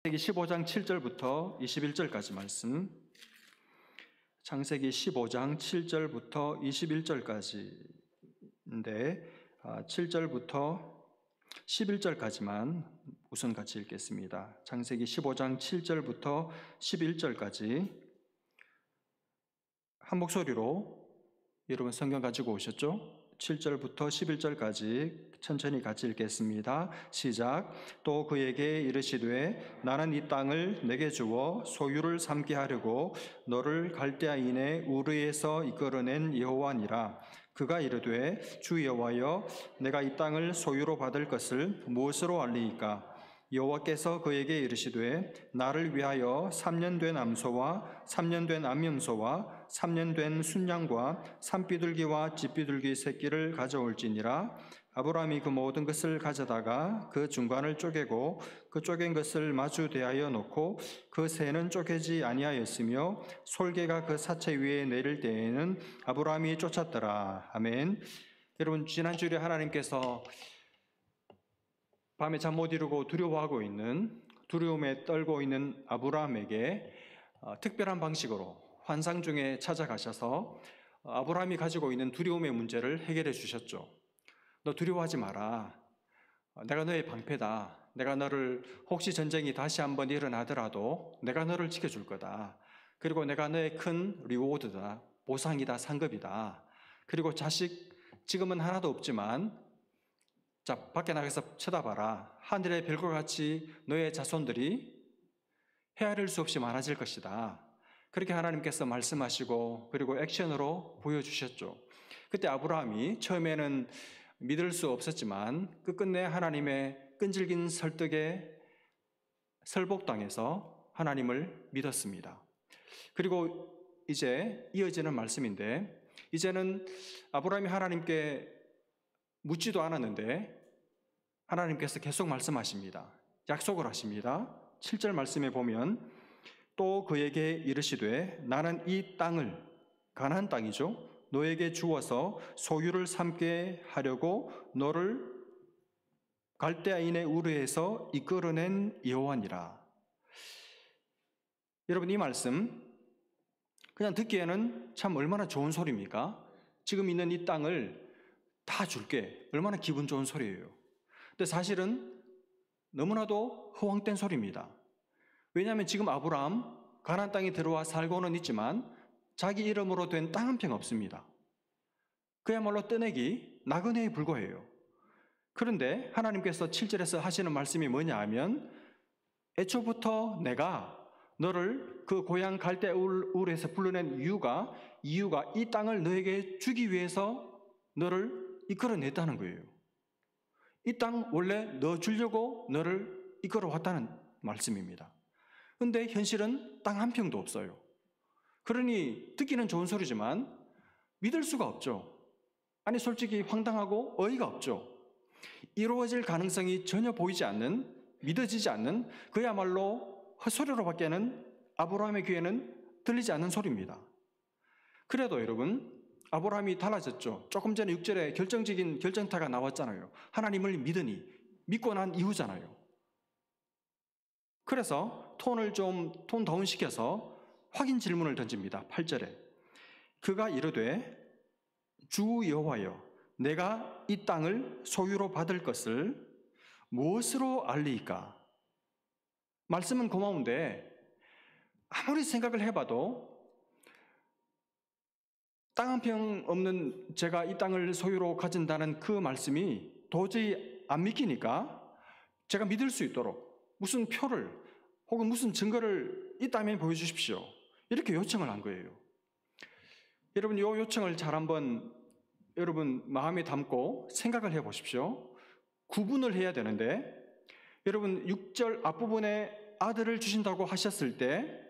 창세기 15장 7절부터 21절까지 말씀. 창세기 15장 7절부터 21절까지인데 7절부터 11절까지만 우선 같이 읽겠습니다. 창세기 15장 7절부터 11절까지 한 목소리로 여러분 성경 가지고 오셨죠? 7절부터 11절까지 천천히 같이 읽겠습니다. 시작. 또 그에게 이르시되 나는 이 땅을 내게 주어 소유를 삼게 하려고 너를 갈대아인의 우르에서 이끌어낸 여호와니라. 그가 이르되 주 여호와여 내가 이 땅을 소유로 받을 것을 무엇으로 알리이까? 여호와께서 그에게 이르시되 나를 위하여 3년 된 암소와 3년 된 암염소와 3년 된 순양과 산비둘기와 집비둘기 새끼를 가져올지니라. 아브라함이 그 모든 것을 가져다가 그 중간을 쪼개고 그 쪼갠 것을 마주 대하여 놓고 그 새는 쪼개지 아니하였으며 솔개가 그 사체 위에 내릴 때에는 아브라함이 쫓았더라. 아멘. 여러분, 지난주에 하나님께서 밤에 잠 못 이루고 두려움에 떨고 있는 아브라함에게 특별한 방식으로 환상 중에 찾아가셔서 아브라함이 가지고 있는 두려움의 문제를 해결해 주셨죠. 너 두려워하지 마라. 내가 너의 방패다. 내가 너를 혹시 전쟁이 다시 한번 일어나더라도 내가 너를 지켜줄 거다. 그리고 내가 너의 큰 리워드다. 보상이다. 상급이다. 그리고 자식 지금은 하나도 없지만 자, 밖에 나가서 쳐다봐라. 하늘의 별과 같이 너의 자손들이 헤아릴 수 없이 많아질 것이다. 그렇게 하나님께서 말씀하시고 그리고 액션으로 보여주셨죠. 그때 아브라함이 처음에는 믿을 수 없었지만 끝끝내 하나님의 끈질긴 설득에 설복당해서 하나님을 믿었습니다. 그리고 이제 이어지는 말씀인데 이제는 아브라함이 하나님께 묻지도 않았는데 하나님께서 계속 말씀하십니다. 약속을 하십니다. 7절 말씀에 보면 또 그에게 이르시되 나는 이 땅을 가나안 땅이죠. 너에게 주어서 소유를 삼게 하려고 너를 갈대아인의 우르에서 이끌어낸 여호와니라. 여러분, 이 말씀 그냥 듣기에는 참 얼마나 좋은 소리입니까? 지금 있는 이 땅을 다 줄게. 얼마나 기분 좋은 소리예요. 근데 사실은 너무나도 허황된 소리입니다. 왜냐하면 지금 아브라함 가나안 땅에 들어와 살고는 있지만 자기 이름으로 된 땅 한 평 없습니다. 그야말로 떠내기 나그네에 불과해요. 그런데 하나님께서 7절에서 하시는 말씀이 뭐냐 하면 애초부터 내가 너를 그 고향 갈대 울에서 불러낸 이유가 이 땅을 너에게 주기 위해서 너를 이끌어냈다는 거예요. 이 땅 원래 너 주려고 너를 이끌어 왔다는 말씀입니다. 그런데 현실은 땅 한 평도 없어요. 그러니 듣기는 좋은 소리지만 믿을 수가 없죠. 아니 솔직히 황당하고 어이가 없죠. 이루어질 가능성이 전혀 보이지 않는, 믿어지지 않는 그야말로 헛소리로밖에는 아브라함의 귀에는 들리지 않는 소리입니다. 그래도 여러분, 아브라함이 달라졌죠. 조금 전에 6절에 결정적인 결정타가 나왔잖아요. 하나님을 믿으니, 믿고 난 이후잖아요. 그래서 톤 다운시켜서 확인 질문을 던집니다. 8절에 그가 이르되 주 여호와여 내가 이 땅을 소유로 받을 것을 무엇으로 알리이까? 말씀은 고마운데 아무리 생각을 해봐도 땅 한 평 없는 제가 이 땅을 소유로 가진다는 그 말씀이 도저히 안 믿기니까 제가 믿을 수 있도록 무슨 표를 혹은 무슨 증거를 있다면 보여주십시오. 이렇게 요청을 한 거예요. 여러분, 이 요청을 잘 한번 여러분 마음에 담고 생각을 해보십시오. 구분을 해야 되는데 여러분 6절 앞부분에 아들을 주신다고 하셨을 때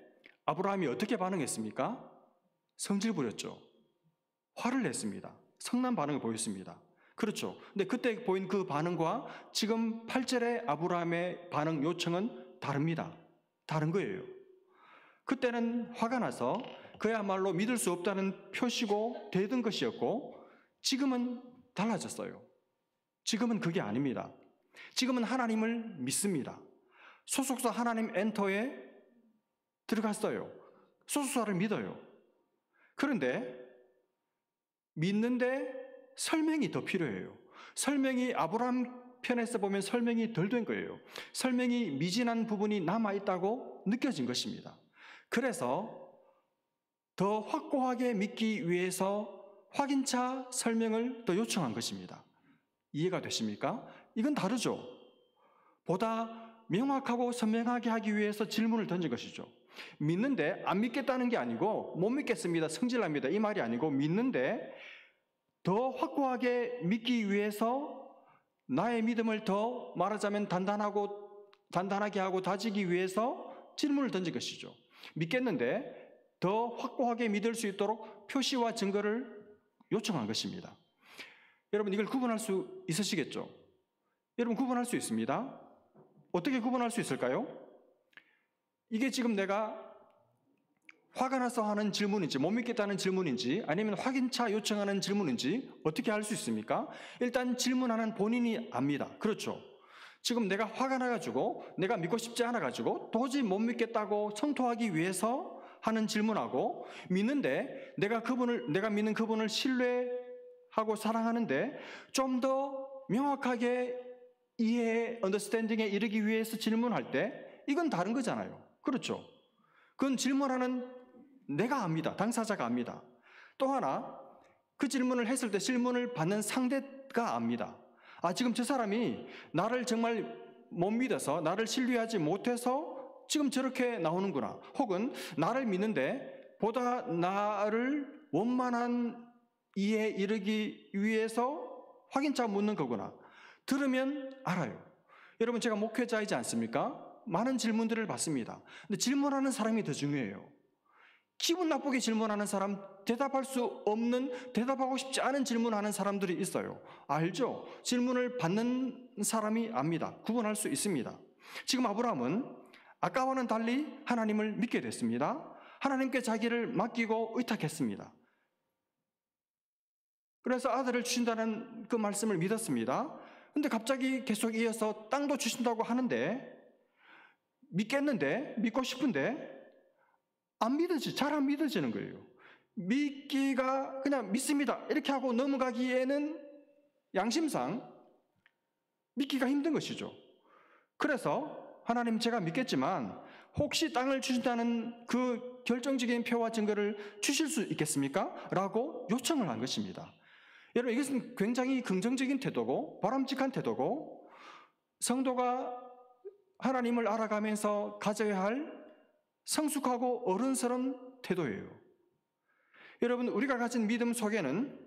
아브라함이 어떻게 반응했습니까? 성질 부렸죠. 화를 냈습니다. 성난 반응을 보였습니다. 그렇죠. 근데 그때 보인 그 반응과 지금 8절의 아브라함의 반응 요청은 다릅니다. 다른 거예요. 그때는 화가 나서 그야말로 믿을 수 없다는 표시고 대든 것이었고 지금은 달라졌어요. 지금은 그게 아닙니다. 지금은 하나님을 믿습니다. 소속사 하나님 엔터에 들어갔어요. 소속사를 믿어요. 그런데 믿는데 설명이 더 필요해요. 설명이 아브라함 편에서 보면 설명이 덜 된 거예요. 설명이 미진한 부분이 남아있다고 느껴진 것입니다. 그래서 더 확고하게 믿기 위해서 확인차 설명을 더 요청한 것입니다. 이해가 되십니까? 이건 다르죠. 보다 명확하고 선명하게 하기 위해서 질문을 던진 것이죠. 믿는데 안 믿겠다는 게 아니고 못 믿겠습니다, 성질납니다 이 말이 아니고, 믿는데 더 확고하게 믿기 위해서 나의 믿음을 더 말하자면 단단하게 하고 다지기 위해서 질문을 던진 것이죠. 믿겠는데 더 확고하게 믿을 수 있도록 표시와 증거를 요청한 것입니다. 여러분, 이걸 구분할 수 있으시겠죠? 여러분, 구분할 수 있습니다. 어떻게 구분할 수 있을까요? 이게 지금 내가 화가 나서 하는 질문인지, 못 믿겠다는 질문인지, 아니면 확인차 요청하는 질문인지 어떻게 알 수 있습니까? 일단 질문하는 본인이 압니다. 그렇죠? 지금 내가 화가 나가지고 내가 믿고 싶지 않아가지고 도저히 못 믿겠다고 성토하기 위해서 하는 질문하고, 믿는데 내가 믿는 그분을 신뢰하고 사랑하는데 좀 더 명확하게 이해, 언더스탠딩에 이르기 위해서 질문할 때, 이건 다른 거잖아요. 그렇죠? 그건 질문하는 내가 압니다. 당사자가 압니다. 또 하나, 그 질문을 했을 때 질문을 받는 상대가 압니다. 지금 저 사람이 나를 정말 못 믿어서, 나를 신뢰하지 못해서 지금 저렇게 나오는구나. 혹은 나를 믿는데 보다 나를 원만한 이해에 이르기 위해서 확인차 묻는 거구나. 들으면 알아요. 여러분, 제가 목회자이지 않습니까? 많은 질문들을 받습니다. 근데 질문하는 사람이 더 중요해요. 기분 나쁘게 질문하는 사람, 대답할 수 없는, 대답하고 싶지 않은 질문하는 사람들이 있어요. 알죠? 질문을 받는 사람이 압니다. 구분할 수 있습니다. 지금 아브라함은 아까와는 달리 하나님을 믿게 됐습니다. 하나님께 자기를 맡기고 의탁했습니다. 그래서 아들을 주신다는 그 말씀을 믿었습니다. 근데 갑자기 계속 이어서 땅도 주신다고 하는데, 믿겠는데, 믿고 싶은데 잘 안 믿어지는 거예요. 믿기가 그냥 믿습니다 이렇게 하고 넘어가기에는 양심상 믿기가 힘든 것이죠. 그래서 하나님, 제가 믿겠지만 혹시 땅을 주신다는 그 결정적인 표와 증거를 주실 수 있겠습니까? 라고 요청을 한 것입니다. 여러분, 이것은 굉장히 긍정적인 태도고 바람직한 태도고, 성도가 하나님을 알아가면서 가져야 할 성숙하고 어른스러운 태도예요. 여러분, 우리가 가진 믿음 속에는,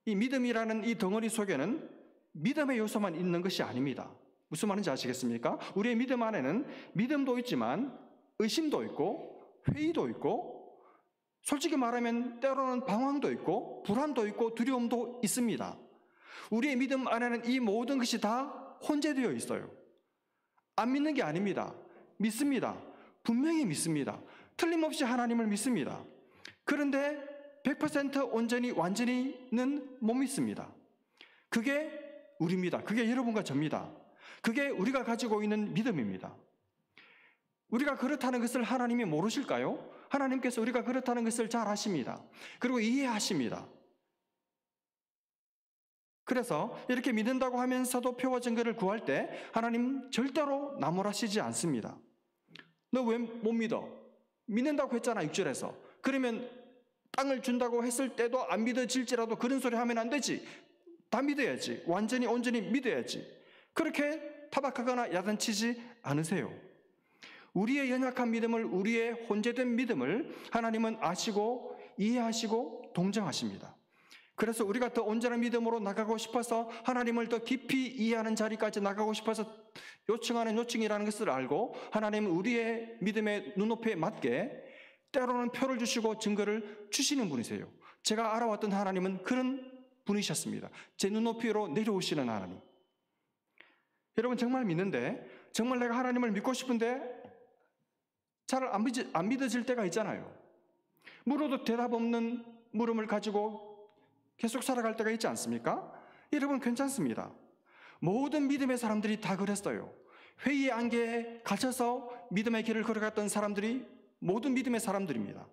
이 믿음이라는 이 덩어리 속에는 믿음의 요소만 있는 것이 아닙니다. 무슨 말인지 아시겠습니까? 우리의 믿음 안에는 믿음도 있지만 의심도 있고 회의도 있고, 솔직히 말하면 때로는 방황도 있고 불안도 있고 두려움도 있습니다. 우리의 믿음 안에는 이 모든 것이 다 혼재되어 있어요. 안 믿는 게 아닙니다. 믿습니다. 분명히 믿습니다. 틀림없이 하나님을 믿습니다. 그런데 100% 온전히 완전히는 못 믿습니다. 그게 우리입니다. 그게 여러분과 저입니다. 그게 우리가 가지고 있는 믿음입니다. 우리가 그렇다는 것을 하나님이 모르실까요? 하나님께서 우리가 그렇다는 것을 잘 아십니다. 그리고 이해하십니다. 그래서 이렇게 믿는다고 하면서도 표와 증거를 구할 때 하나님 절대로 나무라시지 않습니다. 너 왜 못 믿어? 믿는다고 했잖아, 6절에서. 그러면 땅을 준다고 했을 때도 안 믿어질지라도 그런 소리 하면 안 되지. 다 믿어야지. 완전히 온전히 믿어야지. 그렇게 타박하거나 야단치지 않으세요. 우리의 연약한 믿음을, 우리의 혼재된 믿음을 하나님은 아시고 이해하시고 동정하십니다. 그래서 우리가 더 온전한 믿음으로 나가고 싶어서, 하나님을 더 깊이 이해하는 자리까지 나가고 싶어서 요청하는 요청이라는 것을 알고, 하나님은 우리의 믿음의 눈높이에 맞게 때로는 표를 주시고 증거를 주시는 분이세요. 제가 알아왔던 하나님은 그런 분이셨습니다. 제 눈높이로 내려오시는 하나님. 여러분, 정말 믿는데, 정말 내가 하나님을 믿고 싶은데 잘 안 믿어질 때가 있잖아요. 물어도 대답 없는 물음을 가지고 계속 살아갈 때가 있지 않습니까? 여러분, 괜찮습니다. 모든 믿음의 사람들이 다 그랬어요. 회의의 안개에 갇혀서 믿음의 길을 걸어갔던 사람들이 모든 믿음의 사람들입니다.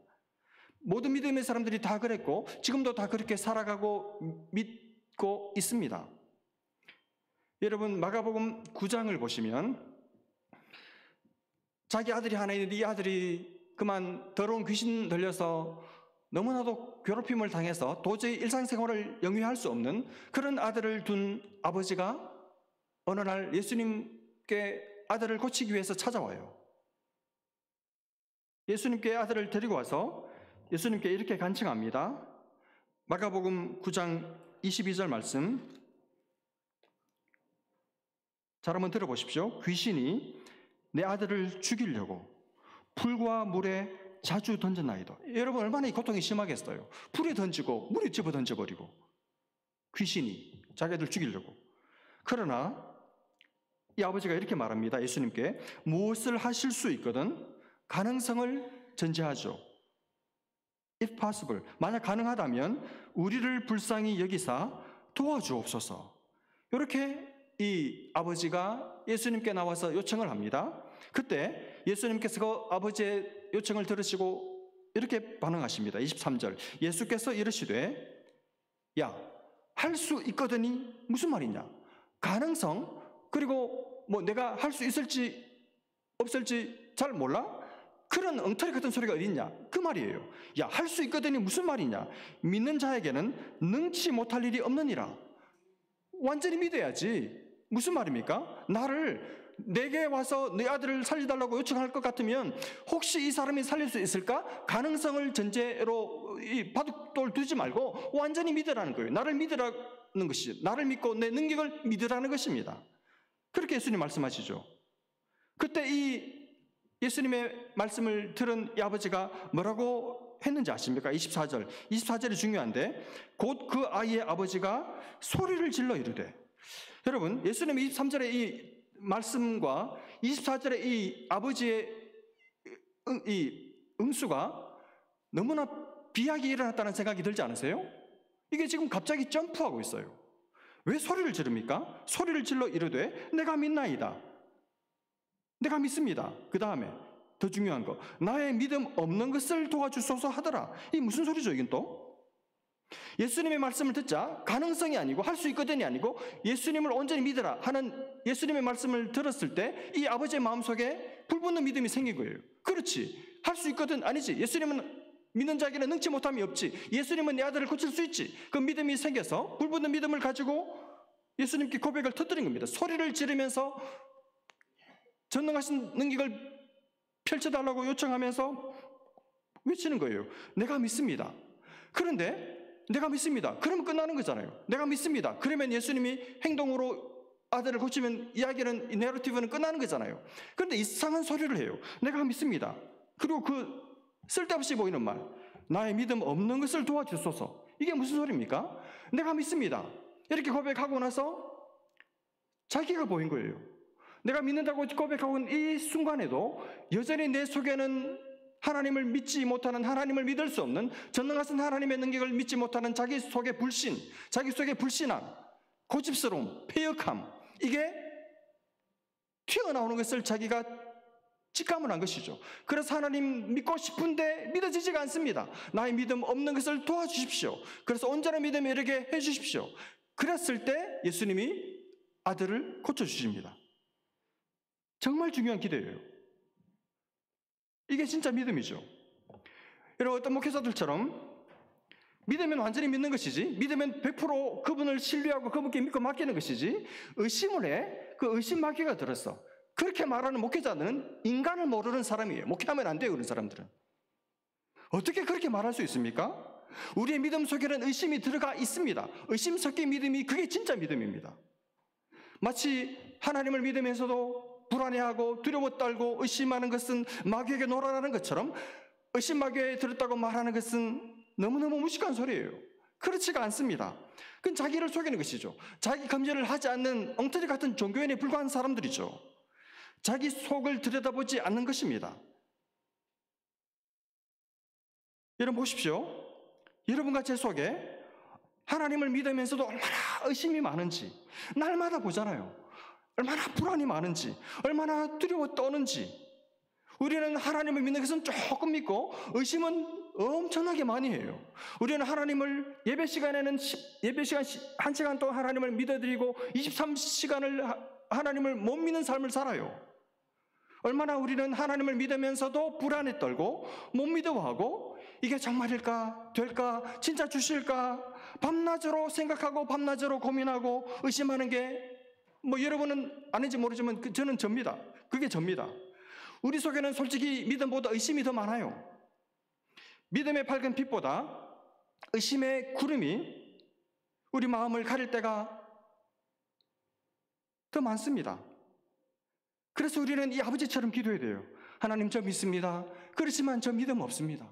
모든 믿음의 사람들이 다 그랬고 지금도 다 그렇게 살아가고 믿고 있습니다. 여러분, 마가복음 9장을 보시면 자기 아들이 하나 있는데 이 아들이 그만 더러운 귀신 들려서 너무나도 괴롭힘을 당해서 도저히 일상생활을 영위할 수 없는 그런 아들을 둔 아버지가 어느 날 예수님께 아들을 고치기 위해서 찾아와요. 예수님께 아들을 데리고 와서 예수님께 이렇게 간청합니다. 마가복음 9장 22절 말씀 잘 한번 들어보십시오. 귀신이 내 아들을 죽이려고 불과 물에 자주 던졌나이다. 여러분, 얼마나 이 고통이 심하겠어요. 불에 던지고 물에 집어 던져버리고 귀신이 자기 아들 죽이려고. 그러나 이 아버지가 이렇게 말합니다. 예수님께 무엇을 하실 수 있거든 가능성을 전제하죠. If possible, 만약 가능하다면 우리를 불쌍히 여기사 도와주옵소서. 이렇게 이 아버지가 예수님께 나와서 요청을 합니다. 그때 예수님께서 그 아버지의 요청을 들으시고 이렇게 반응하십니다. 23절 예수께서 이르시되 야, 할 수 있거든이 무슨 말이냐? 가능성, 그리고 뭐 내가 할 수 있을지 없을지 잘 몰라? 그런 엉터리 같은 소리가 어디 있냐? 그 말이에요. 야, 할 수 있거든이 무슨 말이냐? 믿는 자에게는 능치 못할 일이 없느니라. 완전히 믿어야지. 무슨 말입니까? 내게 와서 내 아들을 살려달라고 요청할 것 같으면 혹시 이 사람이 살릴 수 있을까? 가능성을 전제로 이 바둑돌 두지 말고 완전히 믿으라는 거예요. 나를 믿으라는 것이, 나를 믿고 내 능력을 믿으라는 것입니다. 그렇게 예수님 말씀하시죠. 그때 이 예수님의 말씀을 들은 이 아버지가 뭐라고 했는지 아십니까? 24절이 중요한데 곧 그 아이의 아버지가 소리를 질러 이르되. 여러분, 예수님의 23절의 이 말씀과 24절의 이 아버지의 이 응수가 너무나 비약이 일어났다는 생각이 들지 않으세요? 이게 지금 갑자기 점프하고 있어요. 왜 소리를 지릅니까? 소리를 질러 이르되 내가 믿나이다. 내가 믿습니다. 그 다음에 더 중요한 거, 나의 믿음 없는 것을 도와주소서 하더라. 이게 무슨 소리죠, 이건 또? 예수님의 말씀을 듣자 가능성이 아니고 할 수 있거든이 아니고 예수님을 온전히 믿으라 하는 예수님의 말씀을 들었을 때 이 아버지의 마음속에 불붙는 믿음이 생긴 거예요. 그렇지, 할 수 있거든 아니지. 예수님은 믿는 자에게는 능치 못함이 없지. 예수님은 내 아들을 고칠 수 있지. 그 믿음이 생겨서 불붙는 믿음을 가지고 예수님께 고백을 터뜨린 겁니다. 소리를 지르면서 전능하신 능력을 펼쳐달라고 요청하면서 외치는 거예요. 내가 믿습니다. 그런데 내가 믿습니다. 그러면 끝나는 거잖아요. 내가 믿습니다. 그러면 예수님이 행동으로 아들을 고치면 이야기는, 이 내러티브는 끝나는 거잖아요. 그런데 이상한 소리를 해요. 내가 믿습니다. 그리고 그 쓸데없이 보이는 말, 나의 믿음 없는 것을 도와주소서. 이게 무슨 소리입니까? 내가 믿습니다. 이렇게 고백하고 나서 자기가 보인 거예요. 내가 믿는다고 고백하고 있는 이 순간에도 여전히 내 속에는 하나님을 믿지 못하는, 하나님을 믿을 수 없는, 전능하신 하나님의 능력을 믿지 못하는 자기 속의 불신, 자기 속의 불신함, 고집스러움, 패역함, 이게 튀어나오는 것을 자기가 직감을 한 것이죠. 그래서 하나님 믿고 싶은데 믿어지지가 않습니다. 나의 믿음 없는 것을 도와주십시오. 그래서 온전한 믿음에 이르게 해주십시오. 그랬을 때 예수님이 아들을 고쳐주십니다. 정말 중요한 기도예요. 이게 진짜 믿음이죠. 여러분, 어떤 목회자들처럼 믿으면 완전히 믿는 것이지, 믿으면 100% 그분을 신뢰하고 그분께 믿고 맡기는 것이지, 의심을 해. 그 의심 마귀가 들었어. 그렇게 말하는 목회자는 인간을 모르는 사람이에요. 목회하면 안 돼요, 그런 사람들은. 어떻게 그렇게 말할 수 있습니까? 우리의 믿음 속에는 의심이 들어가 있습니다. 의심 섞인 믿음이, 그게 진짜 믿음입니다. 마치 하나님을 믿으면서도 불안해하고 두려워 떨고 의심하는 것은 마귀에게 놀아나는 것처럼 의심 마귀에 들었다고 말하는 것은 너무너무 무식한 소리예요. 그렇지가 않습니다. 그건 자기를 속이는 것이죠. 자기 검열을 하지 않는 엉터리 같은 종교인에 불과한 사람들이죠. 자기 속을 들여다보지 않는 것입니다. 여러분 보십시오. 여러분과 제 속에 하나님을 믿으면서도 얼마나 의심이 많은지 날마다 보잖아요. 얼마나 불안이 많은지, 얼마나 두려워 떠는지. 우리는 하나님을 믿는 것은 조금 믿고 의심은 엄청나게 많이 해요. 우리는 하나님을 예배 시간 1시간 동안 하나님을 믿어드리고 23시간을 하나님을 못 믿는 삶을 살아요. 얼마나 우리는 하나님을 믿으면서도 불안에 떨고 못 믿어하고 이게 정말일까? 될까? 진짜 주실까? 밤낮으로 생각하고 밤낮으로 고민하고 의심하는 게 여러분은 아닌지 모르지만 저는 접니다. 그게 접니다. 우리 속에는 솔직히 믿음보다 의심이 더 많아요. 믿음의 밝은 빛보다 의심의 구름이 우리 마음을 가릴 때가 더 많습니다. 그래서 우리는 이 아버지처럼 기도해야 돼요. 하나님, 저 믿습니다. 그렇지만 저 믿음 없습니다.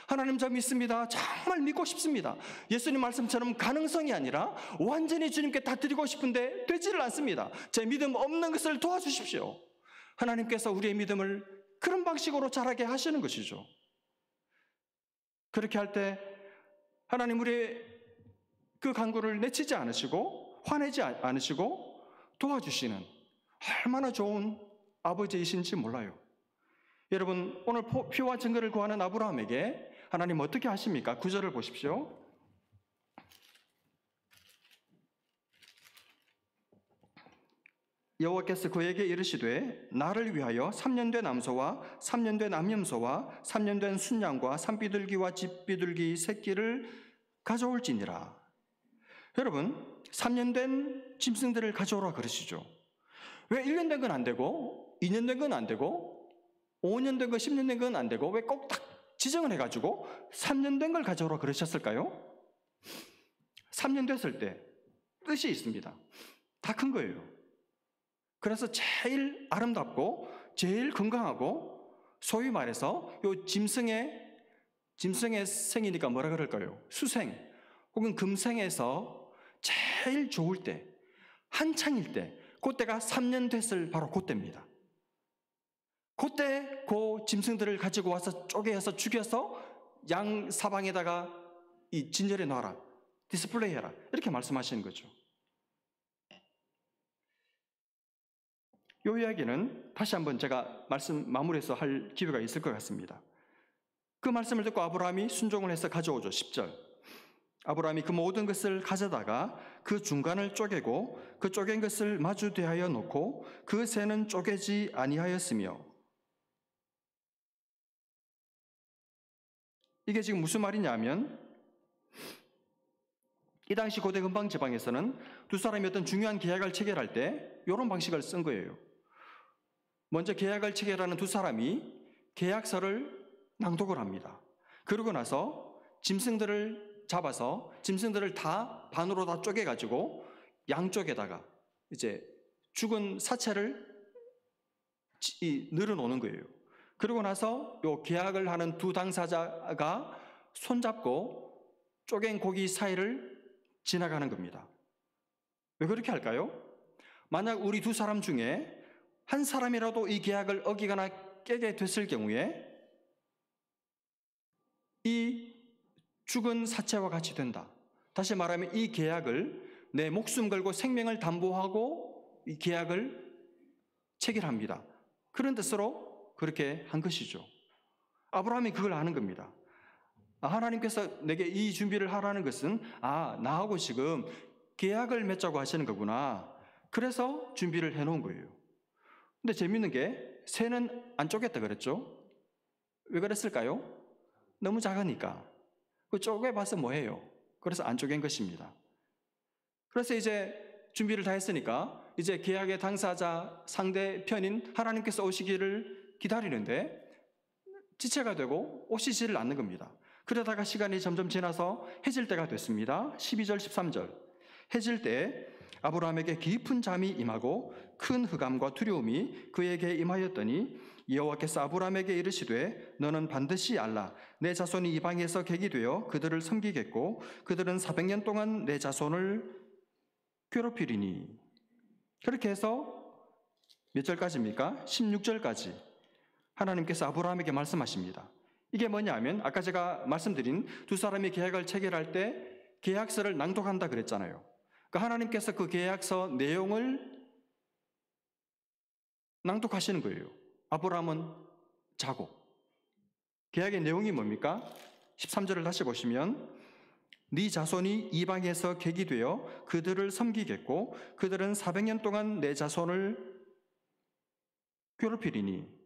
하나님, 저 믿습니다. 정말 믿고 싶습니다. 예수님 말씀처럼 가능성이 아니라 완전히 주님께 다 드리고 싶은데 되지를 않습니다. 제 믿음 없는 것을 도와주십시오. 하나님께서 우리의 믿음을 그런 방식으로 자라게 하시는 것이죠. 그렇게 할 때 하나님 우리의 그 간구를 내치지 않으시고 화내지 않으시고 도와주시는 얼마나 좋은 아버지이신지 몰라요. 여러분, 오늘 표와 증거를 구하는 아브라함에게 하나님 어떻게 하십니까? 9절을 보십시오. 여호와께서 그에게 이르시되 나를 위하여 3년 된 암소와 3년 된 암염소와 3년 된 순양과 산비둘기와 집비둘기 새끼를 가져올지니라. 여러분, 3년 된 짐승들을 가져오라 그러시죠. 왜 1년 된 건 안 되고 2년 된 건 안 되고 5년 된 거 10년 된 건 안 되고 왜 꼭 딱 지정을 해가지고 3년 된 걸 가져오라 그러셨을까요? 3년 됐을 때 뜻이 있습니다. 다 큰 거예요. 그래서 제일 아름답고 제일 건강하고 소위 말해서 요 짐승의 생이니까 뭐라 그럴까요? 수생 혹은 금생에서 제일 좋을 때, 한창일 때, 그때가 3년 됐을 바로 그때입니다. 그때 그 짐승들을 가지고 와서 쪼개서 죽여서 양 사방에다가 이 진열해 놔라, 디스플레이해라, 이렇게 말씀하시는 거죠. 이 이야기는 다시 한번 제가 말씀 마무리해서 할 기회가 있을 것 같습니다. 그 말씀을 듣고 아브라함이 순종을 해서 가져오죠. 10절. 아브라함이 그 모든 것을 가져다가 그 중간을 쪼개고 그 쪼갠 것을 마주 대하여 놓고 그 새는 쪼개지 아니하였으며. 이게 지금 무슨 말이냐면 이 당시 고대 근방 지방에서는 두 사람이 어떤 중요한 계약을 체결할 때 이런 방식을 쓴 거예요. 먼저 계약을 체결하는 두 사람이 계약서를 낭독을 합니다. 그러고 나서 짐승들을 잡아서 짐승들을 다 반으로 다 쪼개가지고 양쪽에다가 이제 죽은 사체를 늘어놓는 거예요. 그러고 나서 요 계약을 하는 두 당사자가 손잡고 쪼갠 고기 사이를 지나가는 겁니다. 왜 그렇게 할까요? 만약 우리 두 사람 중에 한 사람이라도 이 계약을 어기거나 깨게 됐을 경우에 이 죽은 사체와 같이 된다. 다시 말하면 이 계약을 내 목숨 걸고 생명을 담보하고 이 계약을 체결합니다. 그런 뜻으로 그렇게 한 것이죠. 아브라함이 그걸 아는 겁니다. 하나님께서 내게 이 준비를 하라는 것은 나하고 지금 계약을 맺자고 하시는 거구나. 그래서 준비를 해놓은 거예요. 근데 재밌는 게 새는 안 쪼갰다 그랬죠? 왜 그랬을까요? 너무 작으니까. 그 쪼개봐서 뭐해요? 그래서 안 쪼갠 것입니다. 그래서 이제 준비를 다 했으니까 이제 계약의 당사자 상대편인 하나님께서 오시기를 기다리는데 지체가 되고 오시지를 않는 겁니다. 그러다가 시간이 점점 지나서 해질 때가 됐습니다. 12절 13절. 해질 때 아브라함에게 깊은 잠이 임하고 큰 흑암과 두려움이 그에게 임하였더니 여호와께서 아브라함에게 이르시되 너는 반드시 알라. 내 자손이 이방에서 객이 되어 그들을 섬기겠고 그들은 400년 동안 내 자손을 괴롭히리니. 그렇게 해서 몇 절까지입니까? 16절까지 하나님께서 아브라함에게 말씀하십니다. 이게 뭐냐면 아까 제가 말씀드린 두 사람이 계약을 체결할 때 계약서를 낭독한다 그랬잖아요. 그러니까 하나님께서 그 계약서 내용을 낭독하시는 거예요. 아브라함은 자고. 계약의 내용이 뭡니까? 13절을 다시 보시면 네 자손이 이방에서 객이 되어 그들을 섬기겠고 그들은 400년 동안 내 자손을 괴롭히리니.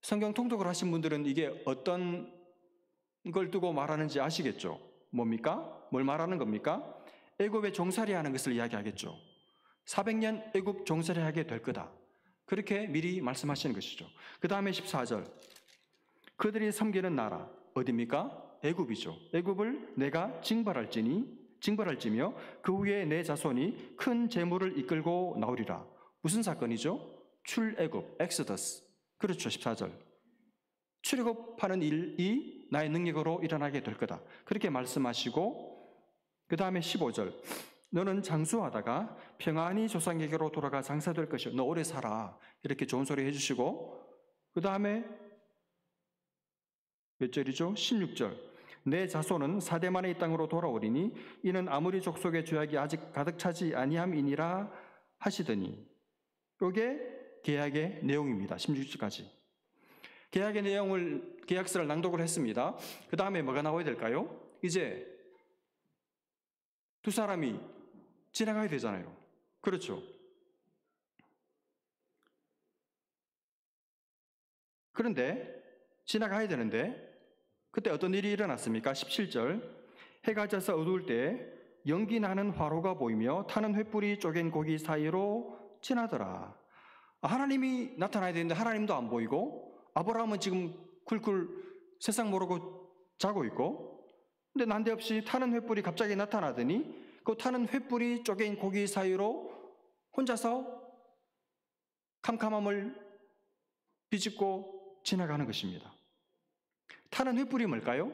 성경 통독을 하신 분들은 이게 어떤 걸 두고 말하는지 아시겠죠? 뭡니까? 뭘 말하는 겁니까? 애굽에 종살이 하는 것을 이야기하겠죠. 400년 애굽 종살이 하게 될 거다. 그렇게 미리 말씀하시는 것이죠. 그 다음에 14절 그들이 섬기는 나라 어디입니까? 애굽이죠. 애굽을 내가 징벌할지며 그 후에 내 자손이 큰 재물을 이끌고 나오리라. 무슨 사건이죠? 출애굽, 엑소더스. 그렇죠. 14절 출애굽하는 일이 나의 능력으로 일어나게 될 거다. 그렇게 말씀하시고 그 다음에 15절 너는 장수하다가 평안히 조상에게로 돌아가 장사될 것이요. 너 오래 살아. 이렇게 좋은 소리 해주시고 그 다음에 몇 절이죠? 16절 내 자손은 4대 만에 이 땅으로 돌아오리니 이는 아무리 족속의 죄악이 아직 가득 차지 아니함이니라 하시더니 이게 계약의 내용입니다. 16절까지 계약의 내용을 계약서를 낭독을 했습니다. 그 다음에 뭐가 나와야 될까요? 이제 두 사람이 지나가야 되잖아요. 그렇죠? 그런데 지나가야 되는데 그때 어떤 일이 일어났습니까? 17절 해가 져서 어두울 때 연기 나는 화로가 보이며 타는 횃불이 쪼갠 고기 사이로 지나더라. 하나님이 나타나야 되는데 하나님도 안 보이고 아브라함은 지금 쿨쿨 세상 모르고 자고 있고 근데 난데없이 타는 횃불이 갑자기 나타나더니 그 타는 횃불이 쪼갠 고기 사이로 혼자서 캄캄함을 비집고 지나가는 것입니다. 타는 횃불이 뭘까요?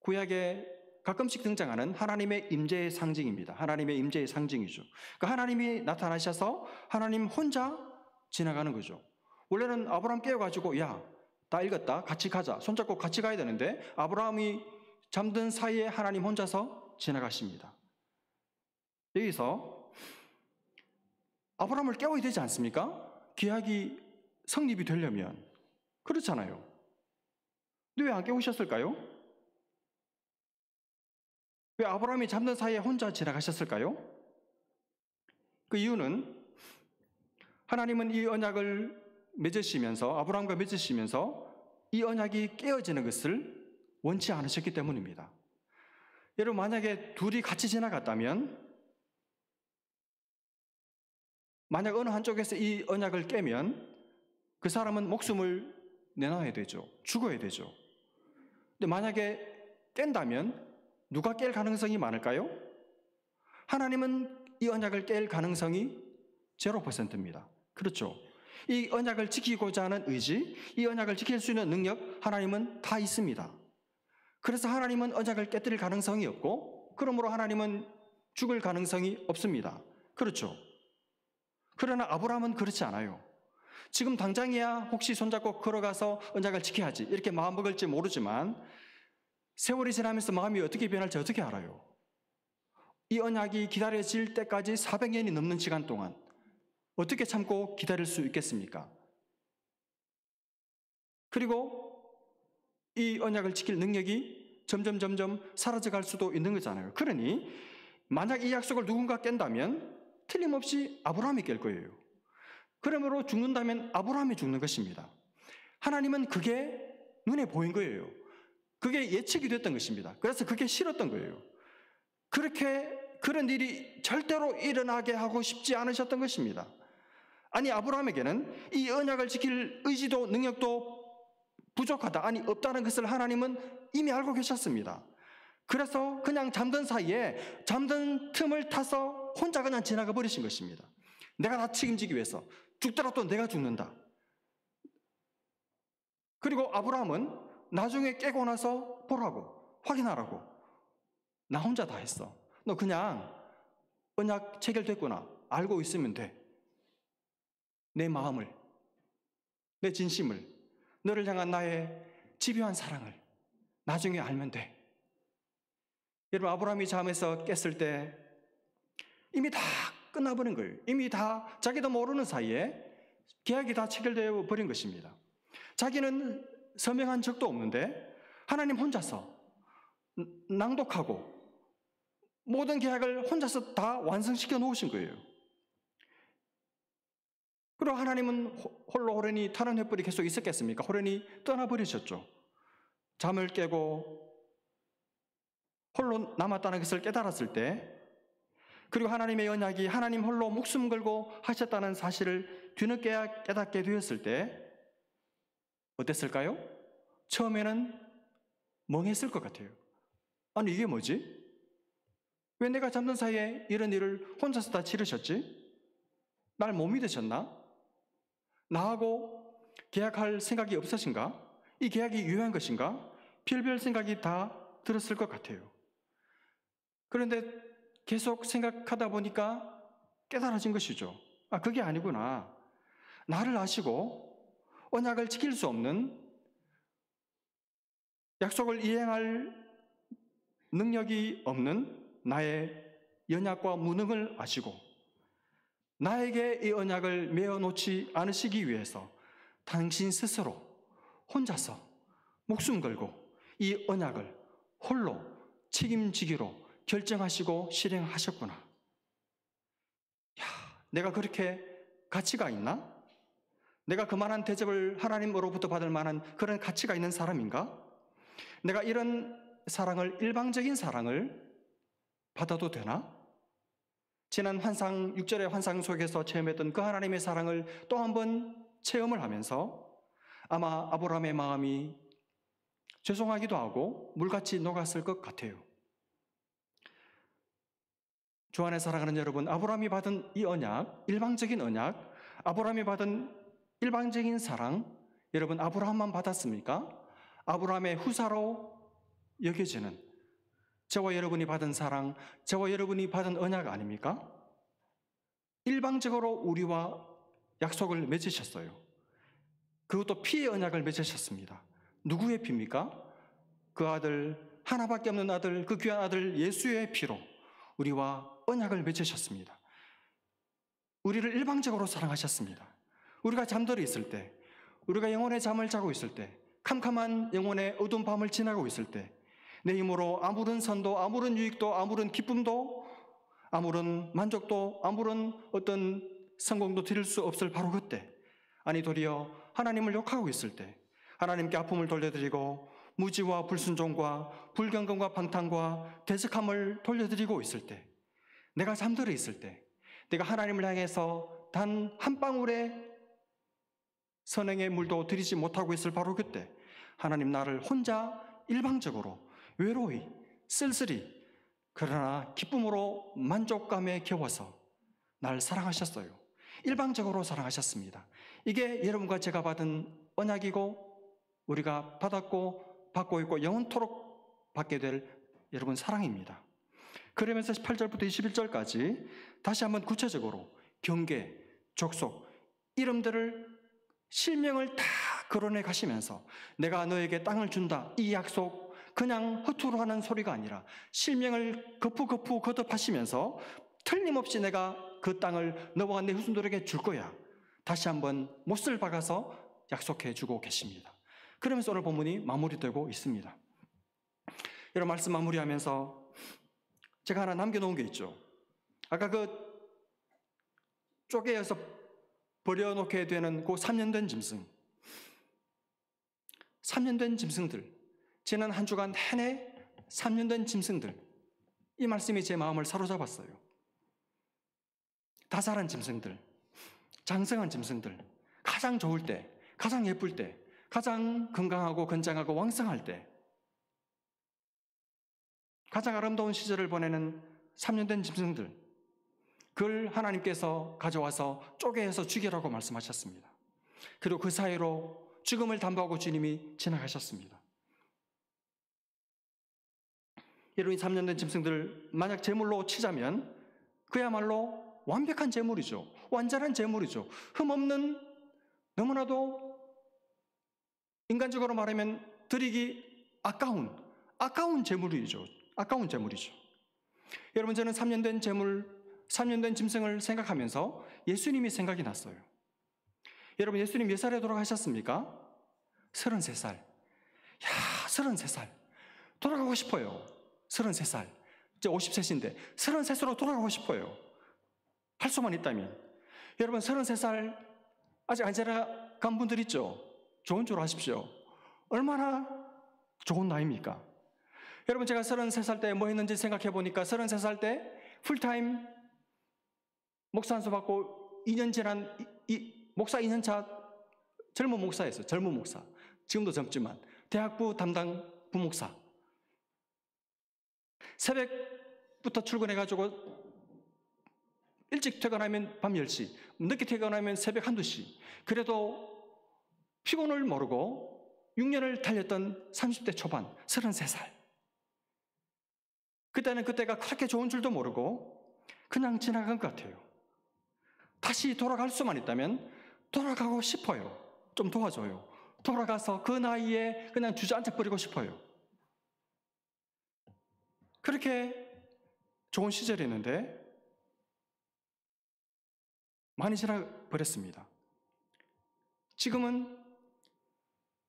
구약에 가끔씩 등장하는 하나님의 임재의 상징입니다. 하나님의 임재의 상징이죠. 그러니까 하나님이 나타나셔서 하나님 혼자 지나가는 거죠. 원래는 아브라함 깨워가지고 야, 다 읽었다. 같이 가자. 손잡고 같이 가야 되는데 아브라함이 잠든 사이에 하나님 혼자서 지나가십니다. 여기서 아브라함을 깨워야 되지 않습니까? 계약이 성립이 되려면. 그렇잖아요. 근데 왜 안 깨우셨을까요? 왜 아브라함이 잠든 사이에 혼자 지나가셨을까요? 그 이유는 하나님은 이 언약을 맺으시면서 아브라함과 맺으시면서 이 언약이 깨어지는 것을 원치 않으셨기 때문입니다. 여러분 만약에 둘이 같이 지나갔다면 만약 어느 한쪽에서 이 언약을 깨면 그 사람은 목숨을 내놔야 되죠. 죽어야 되죠. 근데 만약에 깬다면 누가 깰 가능성이 많을까요? 하나님은 이 언약을 깰 가능성이 0%입니다. 그렇죠. 이 언약을 지키고자 하는 의지, 이 언약을 지킬 수 있는 능력 하나님은 다 있습니다. 그래서 하나님은 언약을 깨뜨릴 가능성이 없고 그러므로 하나님은 죽을 가능성이 없습니다. 그렇죠. 그러나 아브라함은 그렇지 않아요. 지금 당장이야 혹시 손잡고 걸어가서 언약을 지켜야지 이렇게 마음먹을지 모르지만 세월이 지나면서 마음이 어떻게 변할지 어떻게 알아요? 이 언약이 기다려질 때까지 400년이 넘는 시간 동안 어떻게 참고 기다릴 수 있겠습니까? 그리고 이 언약을 지킬 능력이 점점 사라져갈 수도 있는 거잖아요. 그러니 만약 이 약속을 누군가 깬다면 틀림없이 아브라함이 깰 거예요. 그러므로 죽는다면 아브라함이 죽는 것입니다. 하나님은 그게 눈에 보인 거예요. 그게 예측이 됐던 것입니다. 그래서 그게 싫었던 거예요. 그런 일이 절대로 일어나게 하고 싶지 않으셨던 것입니다. 아니 아브라함에게는 이 언약을 지킬 의지도 능력도 부족하다, 아니 없다는 것을 하나님은 이미 알고 계셨습니다. 그래서 그냥 잠든 사이에 잠든 틈을 타서 혼자 그냥 지나가 버리신 것입니다. 내가 다 책임지기 위해서. 죽더라도 내가 죽는다. 그리고 아브라함은 나중에 깨고 나서 보라고, 확인하라고. 나 혼자 다 했어. 너 그냥 언약 체결됐구나. 알고 있으면 돼. 내 마음을, 내 진심을, 너를 향한 나의 집요한 사랑을 나중에 알면 돼. 여러분 아브라함이 잠에서 깼을 때 이미 다 끝나버린 거예요. 이미 다 자기도 모르는 사이에 계약이 다 체결되어 버린 것입니다. 자기는 서명한 적도 없는데 하나님 혼자서 낭독하고 모든 계약을 혼자서 다 완성시켜 놓으신 거예요. 그리고 하나님은 홀로 호련히 타는 횃불이 계속 있었겠습니까? 호련히 떠나버리셨죠. 잠을 깨고 홀로 남았다는 것을 깨달았을 때, 그리고 하나님의 언약이 하나님 홀로 목숨 걸고 하셨다는 사실을 뒤늦게 깨닫게 되었을 때 어땠을까요? 처음에는 멍했을 것 같아요. 아니, 이게 뭐지? 왜 내가 잠든 사이에 이런 일을 혼자서 다 치르셨지? 날 못 믿으셨나? 나하고 계약할 생각이 없으신가? 이 계약이 유효한 것인가? 별별 생각이 다 들었을 것 같아요. 그런데 계속 생각하다 보니까 깨달아진 것이죠. 아, 그게 아니구나. 나를 아시고 언약을 지킬 수 없는, 약속을 이행할 능력이 없는 나의 연약과 무능을 아시고 나에게 이 언약을 메어놓지 않으시기 위해서 당신 스스로 혼자서 목숨 걸고 이 언약을 홀로 책임지기로 결정하시고 실행하셨구나. 야, 내가 그렇게 가치가 있나? 내가 그만한 대접을 하나님으로부터 받을 만한 그런 가치가 있는 사람인가? 내가 이런 사랑을, 일방적인 사랑을 받아도 되나? 지난 환상, 6절의 환상 속에서 체험했던 그 하나님의 사랑을 또 한 번 체험을 하면서 아마 아브라함의 마음이 죄송하기도 하고 물같이 녹았을 것 같아요. 주 안에 사랑하는 여러분, 아브라함이 받은 이 언약, 일방적인 언약, 아브라함이 받은 일방적인 사랑, 여러분 아브라함만 받았습니까? 아브라함의 후사로 여겨지는 저와 여러분이 받은 사랑, 저와 여러분이 받은 언약 아닙니까? 일방적으로 우리와 약속을 맺으셨어요. 그것도 피의 언약을 맺으셨습니다. 누구의 피입니까? 그 아들, 하나밖에 없는 아들, 그 귀한 아들 예수의 피로 우리와 언약을 맺으셨습니다. 우리를 일방적으로 사랑하셨습니다. 우리가 잠들어 있을 때, 우리가 영혼의 잠을 자고 있을 때, 캄캄한 영혼의 어두운 밤을 지나고 있을 때, 내 힘으로 아무런 선도, 아무런 유익도, 아무런 기쁨도, 아무런 만족도, 아무런 어떤 성공도 드릴 수 없을 바로 그때, 아니 도리어 하나님을 욕하고 있을 때, 하나님께 아픔을 돌려드리고 무지와 불순종과 불경건과 방탕과 대적함을 돌려드리고 있을 때, 내가 잠들어 있을 때, 내가 하나님을 향해서 단 한 방울의 선행의 물도 드리지 못하고 있을 바로 그때, 하나님 나를 혼자 일방적으로 외로이, 쓸쓸히, 그러나 기쁨으로 만족감에 겨워서 날 사랑하셨어요. 일방적으로 사랑하셨습니다. 이게 여러분과 제가 받은 언약이고 우리가 받았고 받고 있고 영원토록 받게 될 여러분 사랑입니다. 그러면서 18절부터 21절까지 다시 한번 구체적으로 경계, 족속, 이름들을 실명을 다 거론해 가시면서 내가 너에게 땅을 준다, 이 약속 그냥 허투루 하는 소리가 아니라 실명을 거푸 거듭하시면서 틀림없이 내가 그 땅을 너와 내 후손들에게 줄 거야, 다시 한번 못을 박아서 약속해 주고 계십니다. 그러면서 오늘 본문이 마무리되고 있습니다. 여러분, 말씀 마무리하면서 제가 하나 남겨놓은 게 있죠. 아까 그 쪼개어서 버려놓게 되는 그 3년 된 짐승, 3년 된 짐승들, 지난 한 주간 내내 3년 된 짐승들, 이 말씀이 제 마음을 사로잡았어요. 다 자란 짐승들, 장성한 짐승들, 가장 좋을 때, 가장 예쁠 때, 가장 건강하고 건장하고 왕성할 때, 가장 아름다운 시절을 보내는 3년 된 짐승들, 그걸 하나님께서 가져와서 쪼개서 죽이라고 말씀하셨습니다. 그리고 그 사이로 죽음을 담보하고 주님이 지나가셨습니다. 여러분, 이 3년 된 짐승들 만약 제물로 치자면 그야말로 완벽한 제물이죠. 완전한 제물이죠. 흠없는, 너무나도 인간적으로 말하면 드리기 아까운 제물이죠. 아까운 제물이죠. 여러분, 저는 3년 된 제물, 3년 된 짐승을 생각하면서 예수님이 생각이 났어요. 여러분, 예수님 몇 살에 돌아가셨습니까? 33살. 야, 33살. 돌아가고 싶어요. 33살. 이제 50세신데 33세로 돌아가고 싶어요. 할 수만 있다면. 여러분, 33살 아직 안 지나간 분들 있죠? 좋은 줄 아십시오. 얼마나 좋은 나이입니까? 여러분, 제가 33살 때 뭐 했는지 생각해 보니까 33살 때 풀타임 목사 안수 받고 2년 지난 목사 2년 차 젊은 목사였어요. 젊은 목사. 지금도 젊지만 대학부 담당 부목사. 새벽부터 출근해가지고 일찍 퇴근하면 밤 10시, 늦게 퇴근하면 새벽 1, 2시. 그래도 피곤을 모르고 6년을 달렸던 30대 초반, 33살. 그때는 그때가 그렇게 좋은 줄도 모르고 그냥 지나간 것 같아요. 다시 돌아갈 수만 있다면 돌아가고 싶어요. 좀 도와줘요. 돌아가서 그 나이에 그냥 주저앉아 버리고 싶어요. 그렇게 좋은 시절이었는데 많이 지나버렸습니다. 지금은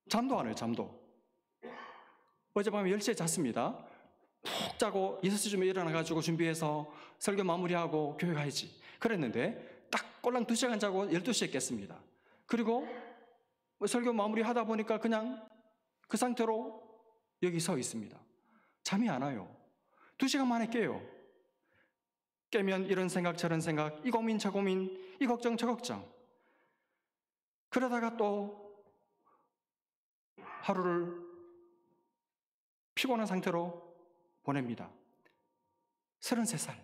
잠도 안 해요. 잠도. 어젯밤에 10시에 잤습니다. 푹 자고 6시쯤에 일어나가지고 준비해서 설교 마무리하고 교회 가야지 그랬는데 딱 꼴랑 2시간 자고 12시에 깼습니다. 그리고 설교 마무리하다 보니까 그냥 그 상태로 여기 서 있습니다. 잠이 안 와요. 2시간 만에 깨요. 깨면 이런 생각 저런 생각, 이 고민 저 고민, 이 걱정 저 걱정. 그러다가 또 하루를 피곤한 상태로 보냅니다. 33살.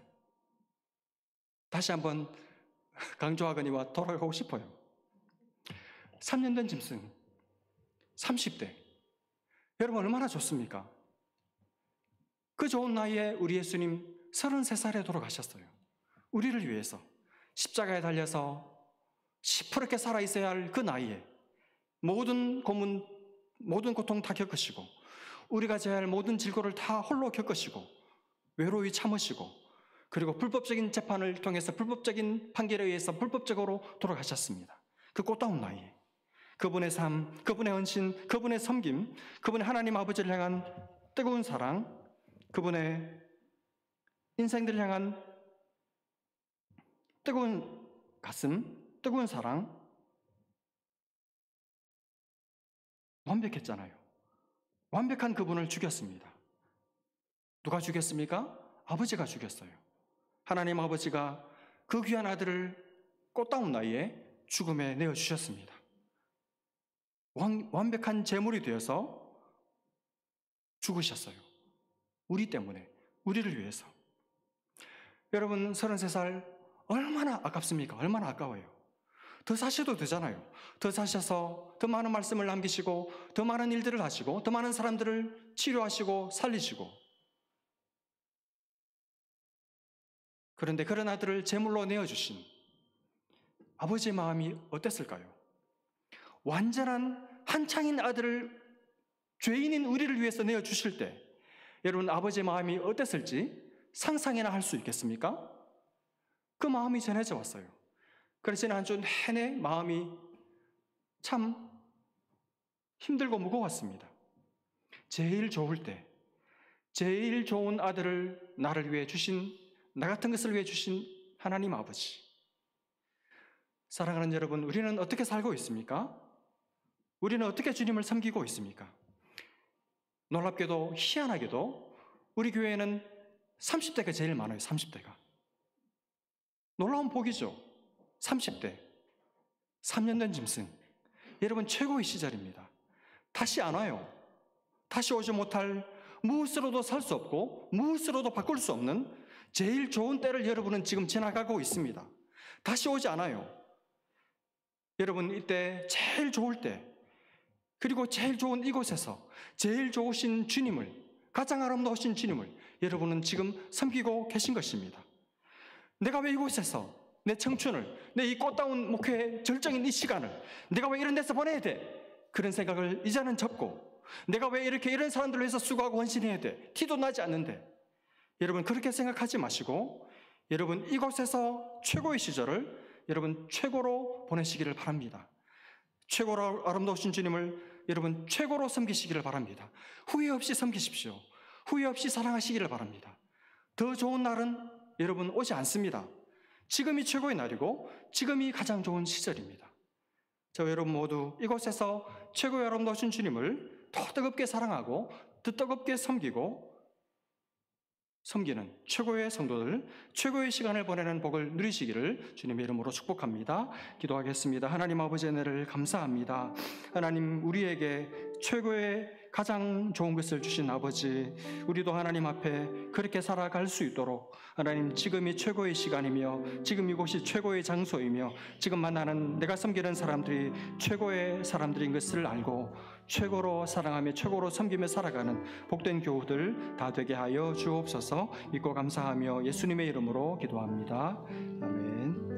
다시 한번 강조하거니와 돌아가고 싶어요. 3년 된 짐승, 30대. 여러분, 얼마나 좋습니까? 그 좋은 나이에 우리 예수님 33살에 돌아가셨어요. 우리를 위해서 십자가에 달려서 시퍼렇게 살아있어야 할 그 나이에 모든 고문, 모든 고통 다 겪으시고 우리가 져야 할 모든 질고를 다 홀로 겪으시고 외로이 참으시고 그리고 불법적인 재판을 통해서 불법적인 판결에 의해서 불법적으로 돌아가셨습니다. 그 꽃다운 나이에 그분의 삶, 그분의 헌신, 그분의 섬김, 그분의 하나님 아버지를 향한 뜨거운 사랑, 그분의 인생들을 향한 뜨거운 가슴, 뜨거운 사랑 완벽했잖아요. 완벽한 그분을 죽였습니다. 누가 죽였습니까? 아버지가 죽였어요. 하나님 아버지가 그 귀한 아들을 꽃다운 나이에 죽음에 내어주셨습니다. 완벽한 제물이 되어서 죽으셨어요. 우리 때문에, 우리를 위해서. 여러분, 33살 얼마나 아깝습니까? 얼마나 아까워요. 더 사셔도 되잖아요. 더 사셔서 더 많은 말씀을 남기시고 더 많은 일들을 하시고 더 많은 사람들을 치료하시고 살리시고. 그런데 그런 아들을 제물로 내어주신 아버지의 마음이 어땠을까요? 완전한 한창인 아들을 죄인인 우리를 위해서 내어주실 때 여러분, 아버지의 마음이 어땠을지 상상이나 할 수 있겠습니까? 그 마음이 전해져 왔어요. 그래서 지난 한 주 내내 마음이 참 힘들고 무거웠습니다. 제일 좋을 때, 제일 좋은 아들을 나를 위해 주신, 나 같은 것을 위해 주신 하나님 아버지. 사랑하는 여러분, 우리는 어떻게 살고 있습니까? 우리는 어떻게 주님을 섬기고 있습니까? 놀랍게도 희한하게도 우리 교회에는 30대가 제일 많아요. 30대가. 놀라운 복이죠. 30대. 3년 된 짐승. 여러분, 최고의 시절입니다. 다시 안 와요. 다시 오지 못할, 무엇으로도 살 수 없고 무엇으로도 바꿀 수 없는 제일 좋은 때를 여러분은 지금 지나가고 있습니다. 다시 오지 않아요. 여러분, 이때 제일 좋을 때, 그리고 제일 좋은 이곳에서 제일 좋으신 주님을, 가장 아름다우신 주님을 여러분은 지금 섬기고 계신 것입니다. 내가 왜 이곳에서 내 청춘을, 내 이 꽃다운 목회의 절정인 이 시간을 내가 왜 이런 데서 보내야 돼? 그런 생각을 이제는 접고, 내가 왜 이렇게 이런 사람들을 위해서 수고하고 헌신해야 돼? 티도 나지 않는데. 여러분, 그렇게 생각하지 마시고 여러분, 이곳에서 최고의 시절을 여러분 최고로 보내시기를 바랍니다. 최고로 아름다우신 주님을 여러분 최고로 섬기시기를 바랍니다. 후회 없이 섬기십시오. 후회 없이 사랑하시기를 바랍니다. 더 좋은 날은 여러분 오지 않습니다. 지금이 최고의 날이고 지금이 가장 좋은 시절입니다. 저와 여러분 모두 이곳에서 최고의 아름다우신 주님을 더 뜨겁게 사랑하고 더 뜨겁게 섬기는 최고의 성도들, 최고의 시간을 보내는 복을 누리시기를 주님의 이름으로 축복합니다. 기도하겠습니다. 하나님 아버지 은혜를 감사합니다. 하나님 우리에게 최고의 가장 좋은 것을 주신 아버지, 우리도 하나님 앞에 그렇게 살아갈 수 있도록 하나님 지금이 최고의 시간이며 지금 이곳이 최고의 장소이며 지금 만나는 내가 섬기는 사람들이 최고의 사람들인 것을 알고 최고로 사랑하며 최고로 섬기며 살아가는 복된 교우들 다 되게 하여 주옵소서. 믿고 감사하며 예수님의 이름으로 기도합니다. 아멘.